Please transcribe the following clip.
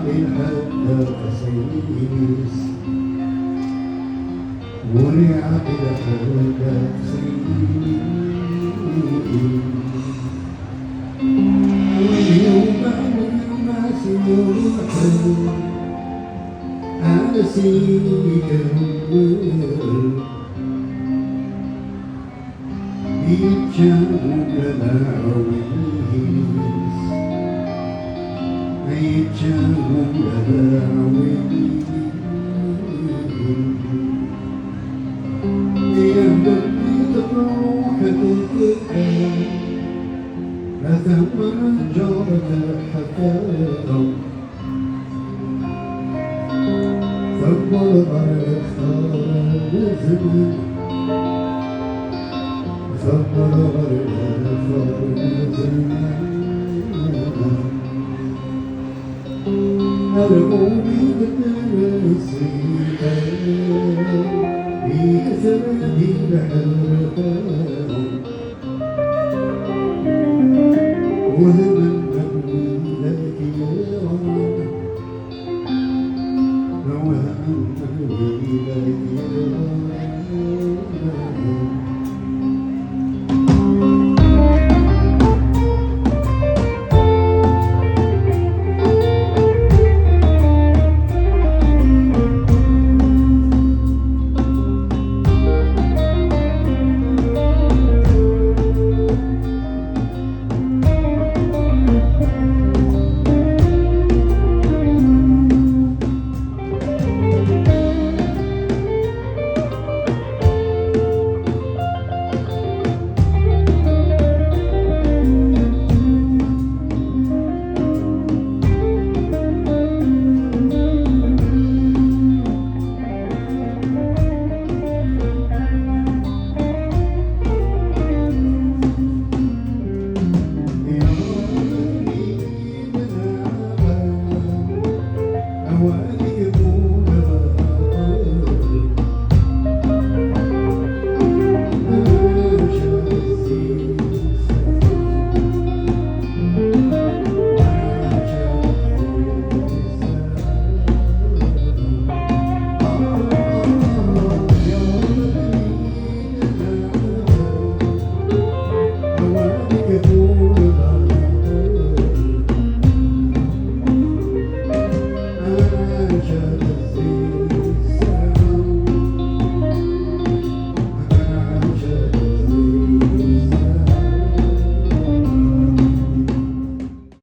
الحق تسيس ونعقد حق تسيس واليوم ما سيروح أنسيك يتجمع العويس يتجمع العويس يهدي تروح تتقى أثمن جارة حكاها فكر على خالد زمن فكر على خالد زمن الأمي بالنسيت بكثرة الحرقات